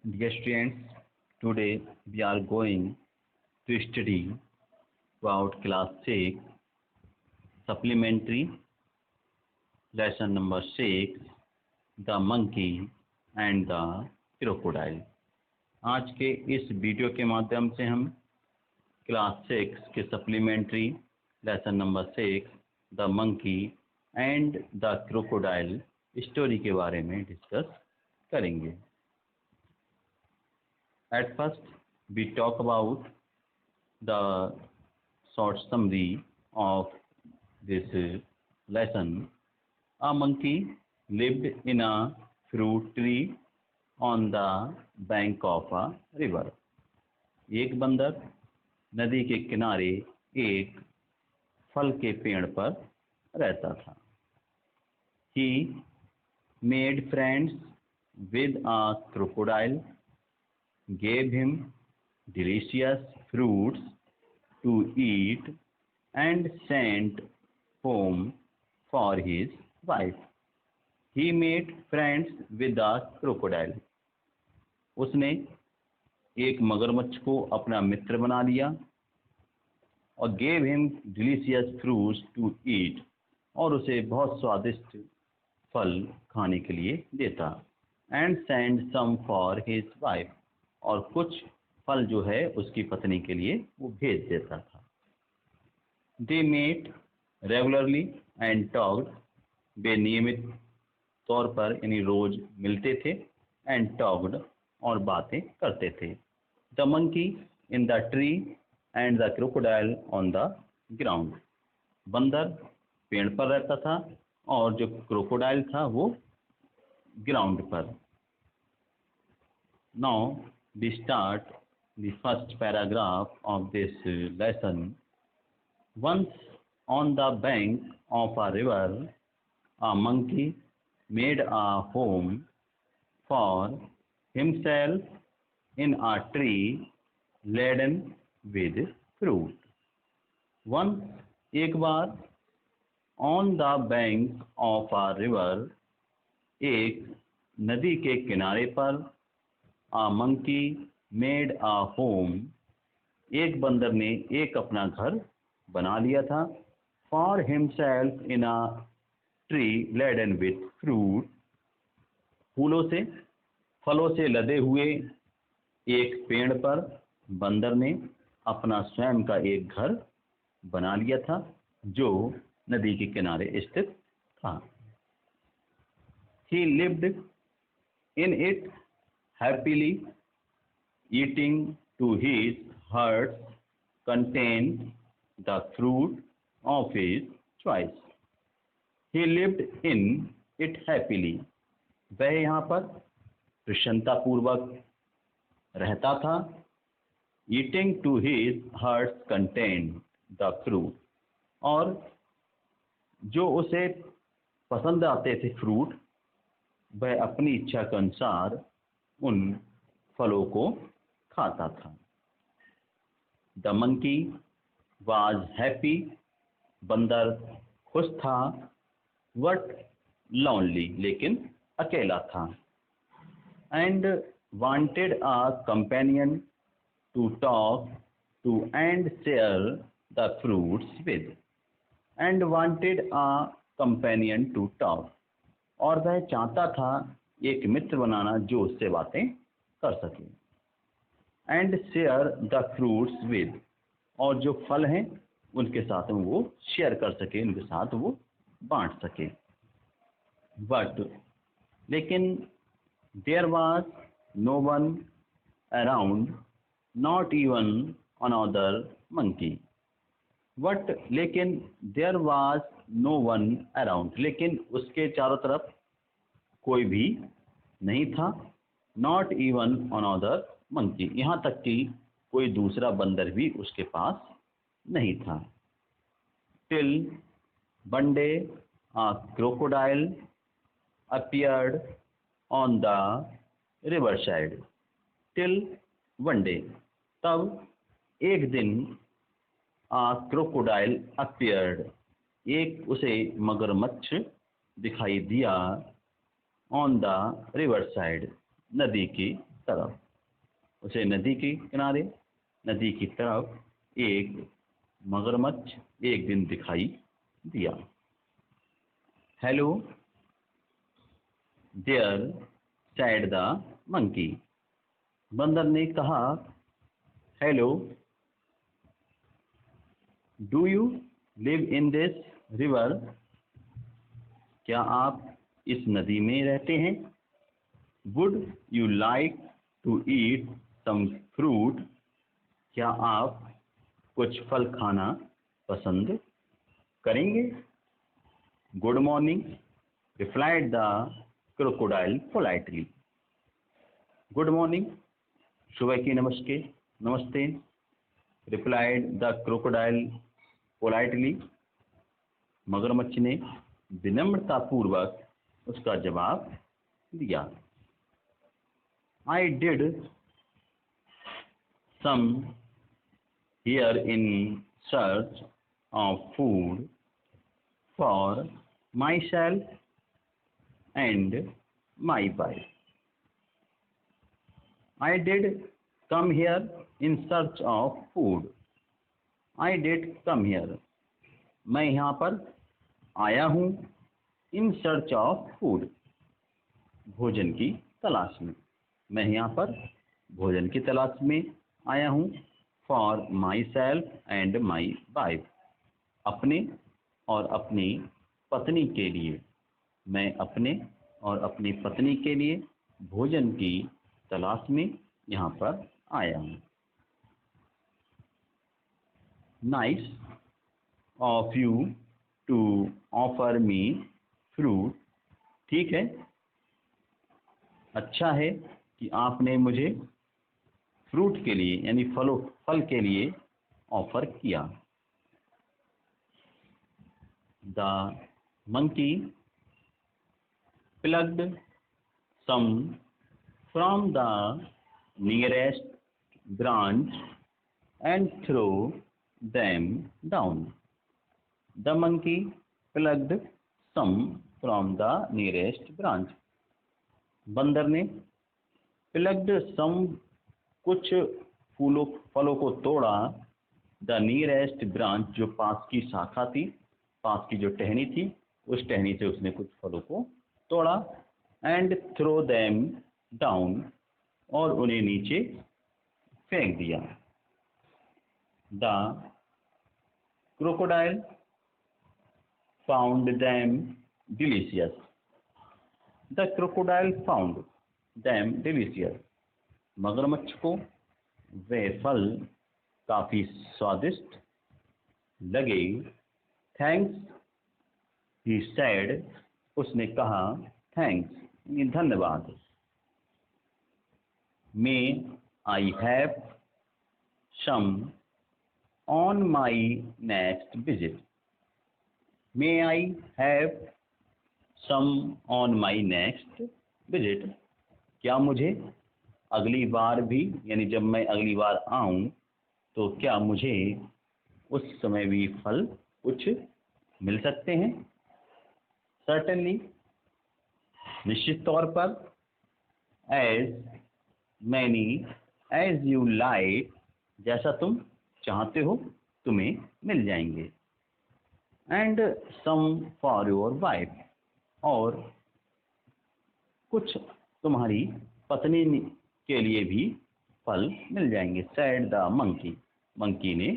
Dear students, today we are going to study about class 6 supplementary lesson number 6 the monkey and the crocodile। आज के इस video के माध्यम से हम क्लास 6 के supplementary lesson number 6 the monkey and the crocodile story के बारे में डिस्कस करेंगे। At first, we talk about the short summary of this lesson. A monkey lived in a fruit tree on the bank of a river. एक बंदर नदी के किनारे एक फल के पेड़ पर रहता था। He made friends with a crocodile, gave him delicious fruits to eat and sent home for his wife. He made friends with the crocodile. उसने एक मगरमच्छ को अपना मित्र बना लिया और gave him delicious fruits to eat, और उसे बहुत स्वादिष्ट फल खाने के लिए देता, and sent some for his wife, और कुछ फल जो है उसकी पत्नी के लिए वो भेज देता था। They met regularly and talked. वे नियमित तौर पर यानी रोज मिलते थे and talked, और बातें करते थे। The monkey in the tree and the crocodile on the ground. बंदर पेड़ पर रहता था और जो क्रोकोडाइल था वो ग्राउंड पर। Now we start the first paragraph of this lesson. Once on the bank of a river, a monkey made a home for himself in a tree laden with fruit. Once, एक बार, on the bank of a river, एक नदी के किनारे पर, a monkey made a home, एक बंदर ने एक अपना घर बना लिया था, for himself in a tree laden with fruit, फलों से लदे हुए एक पेड़ पर बंदर ने अपना स्वयं का एक घर बना लिया था जो नदी के किनारे स्थित था। He lived in it happily, eating to his heart's content the fruit of his choice. He lived in it happily. वह यहाँ पर प्रसन्नतापूर्वक रहता था। Eating to his heart's content the fruit, और जो उसे पसंद आते थे फ्रूट, वह अपनी इच्छा के अनुसार उन फलों को खाता था। The monkey was happy, बंदर खुश था, but lonely, लेकिन अकेला था, and wanted a companion to talk to and share the fruits with, and wanted a companion to talk, और वह चाहता था एक मित्र बनाना जो उससे बातें कर सके, and share the fruits with, और जो फल हैं उनके साथ में वो शेयर कर सके, उनके साथ वो बांट सके। But, लेकिन there was no one around, not even another monkey. But, लेकिन there was no one around, लेकिन उसके चारों तरफ कोई भी नहीं था, not even another monkey, यहाँ तक कि कोई दूसरा बंदर भी उसके पास नहीं था। Till one day a crocodile appeared on the riverside. Till one day, तब एक दिन a crocodile appeared, एक उसे मगरमच्छ दिखाई दिया on the riverside, नदी के तरफ। उसे नदी के किनारे, नदी की तरफ एक मगरमच्छ एक दिन दिखाई दिया। Hello there said the monkey. बंदर ने कहा, hello, do you live in this river? क्या आप इस नदी में रहते हैं? Would you like to eat some fruit? क्या आप कुछ फल खाना पसंद करेंगे? Good morning, replied the crocodile politely. Good morning, सुबह की नमस्ते, रिप्लाइड द क्रोकोडाइल पोलाइटली। मगरमच्छ ने विनम्रतापूर्वक उसका जवाब दिया। I did come here in search of food for myself and my wife. I did come here in search of food. I did come here. मैं यहाँ पर आया हूँ in search of food. भोजन की तलाश में। मैं यहाँ पर भोजन की तलाश में आया हूँ for myself and my wife. अपने और अपनी पत्नी के लिए। मैं अपने और अपनी पत्नी के लिए भोजन की तलाश में यहाँ पर आया हूँ। Nice of you to offer me fruit. ठीक है, अच्छा है कि आपने मुझे फ्रूट के लिए यानी फल के लिए ऑफर किया। The monkey plucked some from the nearest branch and threw them down. The monkey plucked some from the nearest branch. बंदर ने plucked some कुछ फलों को तोड़ा, the nearest branch जो पास की शाखा थी, पास की जो टहनी थी, उस टहनी से उसने कुछ फलों को तोड़ा and throw them डाउन और उन्हें नीचे फेंक दिया। The crocodile found them delicious. The crocodile found them delicious. मगरमच्छ को वे फल काफी स्वादिष्ट लगे। Thanks he said. उसने कहा थैंक्स, धन्यवाद। May I have some on my next visit? May I have some on my next visit? क्या मुझे अगली बार भी यानी जब मैं अगली बार आऊँ तो क्या मुझे उस समय भी फल कुछ मिल सकते हैं? Certainly, निश्चित तौर पर। As many as you like, जैसा तुम चाहते हो तुम्हें मिल जाएंगे। And some for your wife, और कुछ तुम्हारी पत्नी के लिए भी फल मिल जाएंगे। said the monkey, मंकी ने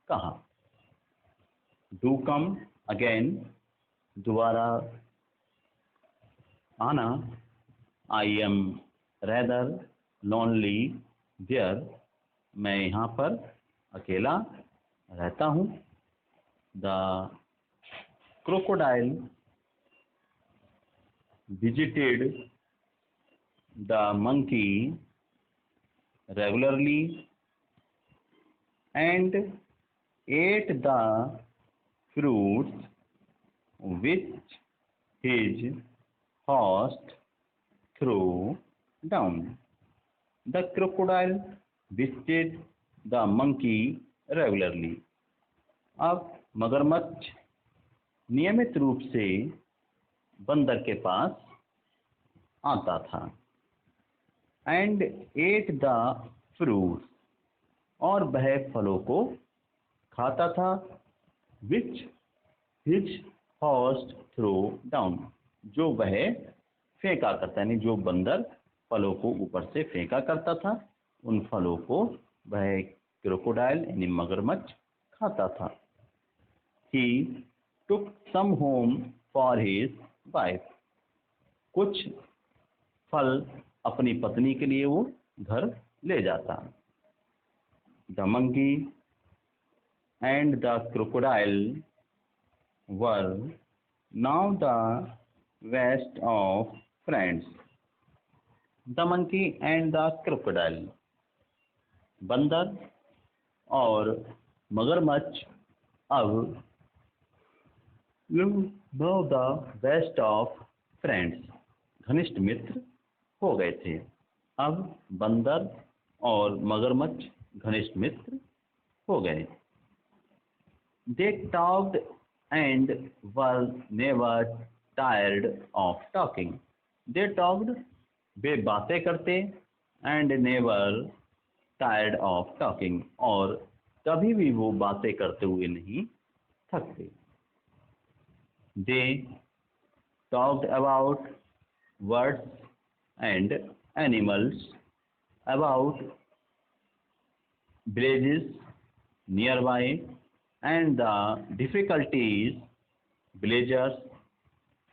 कहा। Do come again, दोबारा आना। I am rather lonely there, मैं यहाँ पर अकेला रहता हूँ। The crocodile visited the monkey regularly and ate the fruits which his host threw down. The crocodile visited the monkey regularly. अब मगरमच्छ नियमित रूप से बंदर के पास आता था। and ate the fruits, और वह फलों को खाता था, which his host threw down, जो वह फेंका करता, यानी जो बंदर फलों को ऊपर से फेंका करता था, उन फलों को वह क्रोकोडाइल यानी मगरमच्छ खाता था. He took some home for his wife, कुछ फल अपनी पत्नी के लिए वो घर ले जाता. The monkey and the crocodile were now the best of friends. The monkey and the crocodile, बंदर और मगरमच्छ अब now the best of friends, घनिष्ठ मित्र हो गए थे. अब बंदर और मगरमच्छ घनिष्ठ मित्र हो गए. They talked and were never tired of talking. They talked, वे बातें करते, and never tired of talking, और कभी भी वो बातें करते हुए नहीं थकते. They talked about birds and animals, about villages nearby, and the difficulties villagers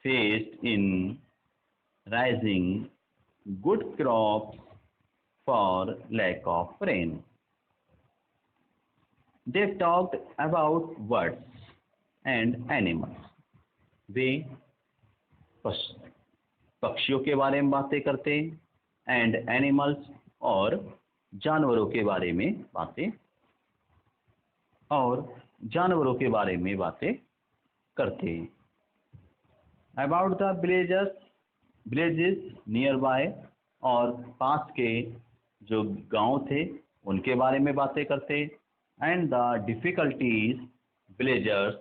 faced in raising good crops for lack of rain. They talked about birds and animals. वे पक्षियों के बारे में बातें करते, एंड एनिमल्स और जानवरों के बारे में बातें करते. About the villages near by, और पास के जो गांव थे उनके बारे में बातें करते. And the difficulties villagers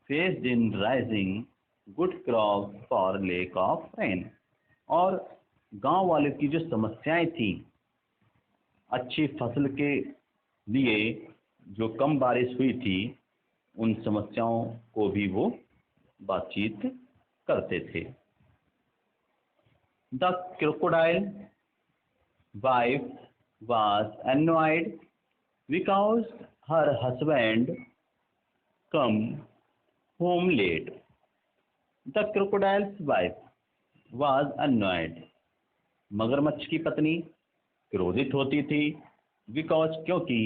faced in rising good crop for lake of rain, और गांव वालों की जो समस्याएं थी अच्छी फसल के लिए, जो कम बारिश हुई थी, उन समस्याओं को भी वो बातचीत करते थे. The crocodile wife was annoyed because her husband come home late. The crocodile's wife was annoyed. मगरमच्छ की पत्नी क्रोधित होती थी, because क्योंकि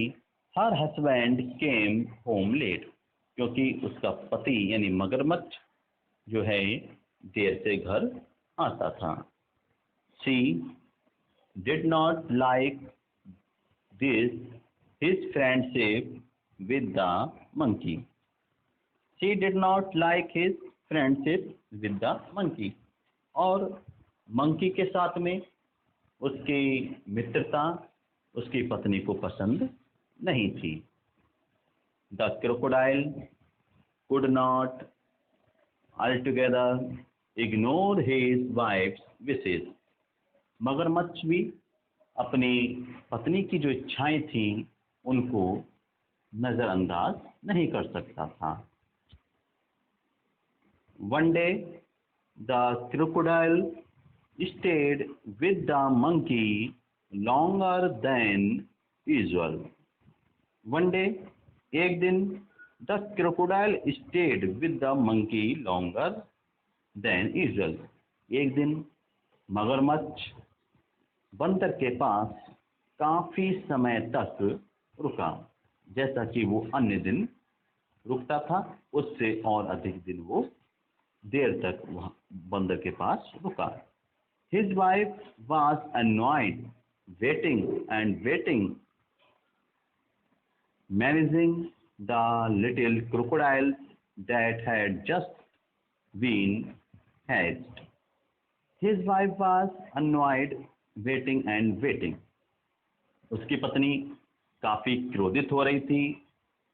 her husband came home late, क्योंकि उसका पति यानी मगरमच्छ जो है देर से घर आता था. She did not like this his friendship with the monkey. She did not like his friendship with the monkey. और मंकी के साथ में उसकी मित्रता उसकी पत्नी को पसंद नहीं थी. The crocodile could not altogether ignore his wife's wishes. मगरमच्छ भी अपनी पत्नी की जो इच्छाएं थी उनको नजरअंदाज नहीं कर सकता था. One day the crocodile stayed with the monkey longer than usual. One day, एक दिन, the crocodile stayed with the monkey longer than usual. एक दिन मगरमच्छ बंदर के पास काफी समय तक रुका, जैसा कि वो अन्य दिन रुकता था, उससे और अधिक दिन वो देर तक वहाँ बंदर के पास रुका. His wife was annoyed, waiting, managing the little crocodiles that had just been hatched. His wife was annoyed, waiting. उसकी पत्नी काफी क्रोधित हो रही थी,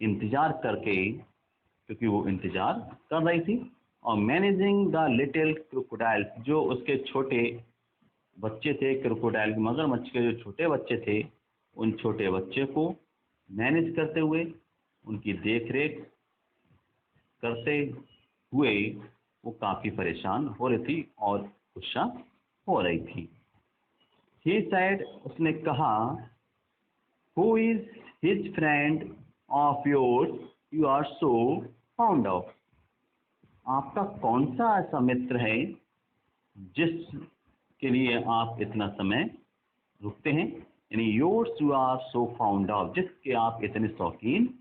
इंतजार करके, क्योंकि वो इंतजार कर रही थी. और मैनेजिंग द लिटिल क्रोकोडाइल्स, जो उसके छोटे बच्चे थे क्रोकोडाइल मगरमच्छ के, जो छोटे बच्चे थे, उन छोटे बच्चे को मैनेज करते हुए, उनकी देख रेख करते हुए वो काफ़ी परेशान हो रही थी और गुस्सा हो रही थी। ही सैड, उसने कहा, who is his friend of yours you are so fond of. आपका कौन सा ऐसा मित्र है जिसके लिए आप इतना समय रुकते हैं, यानी yours you are so fond of, जिसके आप इतने शौकीन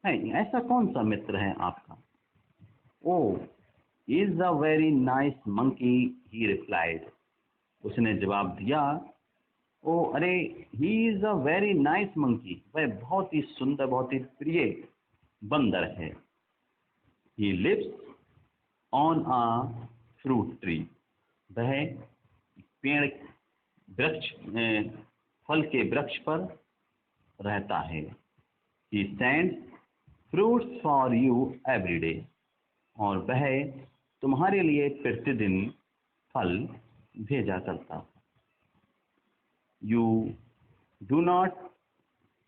हैं, ऐसा कौन सा मित्र है आपका। Oh is a very nice monkey, he replied, उसने जवाब दिया, ओ अरे, he is a very nice monkey, वह बहुत ही सुंदर, बहुत ही प्रिय बंदर है। He lives on a fruit tree, वह पेड़ वृक्ष फल के वृक्ष पर रहता है। He sends fruits for you every day, और वह तुम्हारे लिए प्रतिदिन फल भेजा करता। You do not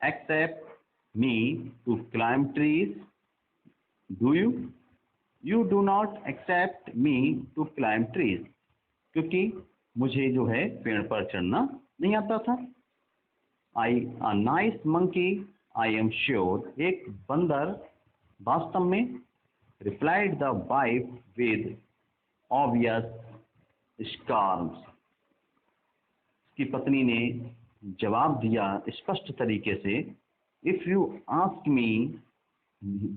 expect me to climb trees, do you. You do not expect me to climb trees, क्योंकि मुझे जो है पेड़ पर चढ़ना नहीं आता था। I a nice monkey, I am sure, एक बंदर वास्तव में, replied the wife with obvious स्कार्म्स, उसकी पत्नी ने जवाब दिया स्पष्ट तरीके से, if you ask me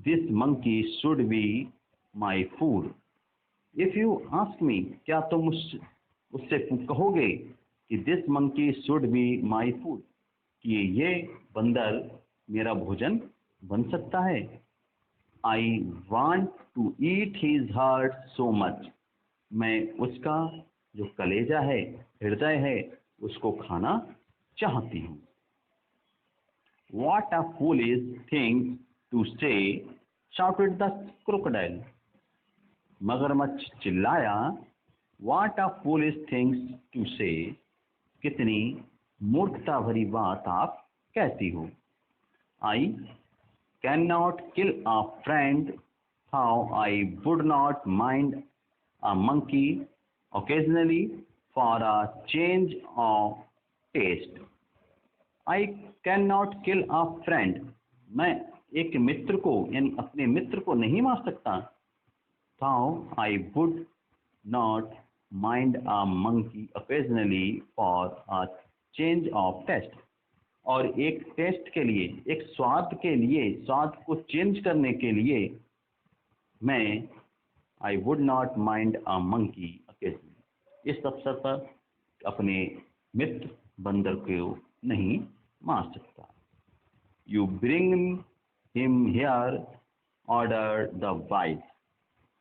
this monkey should be my food. If you ask me, क्या तुम उससे कहोगे कि this monkey should be my food, कि ये बंदर मेरा भोजन बन सकता है। I want to eat his heart so much, मैं उसका जो कलेजा है, हृदय है, उसको खाना चाहती हूँ। What a foolish thing to say, shouted the crocodile, मगरमच्छ चिल्लाया। What a foolish thing to say, कितनी मूर्खता भरी बात आप कहती हो। I cannot kill a friend, how I would not mind a monkey occasionally for a change of taste. I cannot kill a friend, मैं एक मित्र को, यानी अपने मित्र को नहीं मार सकता। How I would not mind a monkey occasionally for a change of taste, और एक टेस्ट के लिए, एक स्वाद के लिए, स्वाद को चेंज करने के लिए मैं I would not mind a monkey occasionally, इस अवसर पर अपने मित्र बंदर को नहीं मार सकता। You bring him here, order the wife,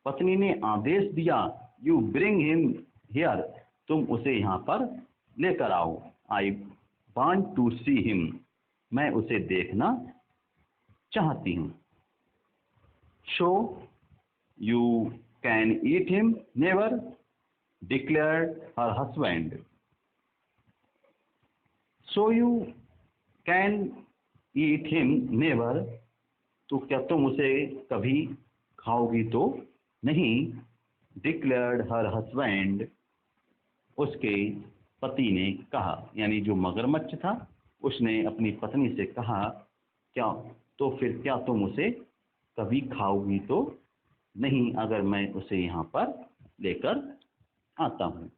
पत्नी ने आदेश दिया। यू ब्रिंग हिम हियर, तुम उसे यहाँ पर लेकर आओ। आई want to see him, मैं उसे देखना चाहती हूँ। So you can eat him, never, declared her husband. So you can eat him, never, तो क्या तुम उसे कभी खाओगी तो नहीं, declared her husband, उसके पति ने कहा, यानी जो मगरमच्छ था उसने अपनी पत्नी से कहा, क्या तो फिर क्या तुम उसे कभी खाओगी तो नहीं, अगर मैं उसे यहाँ पर लेकर आता हूँ।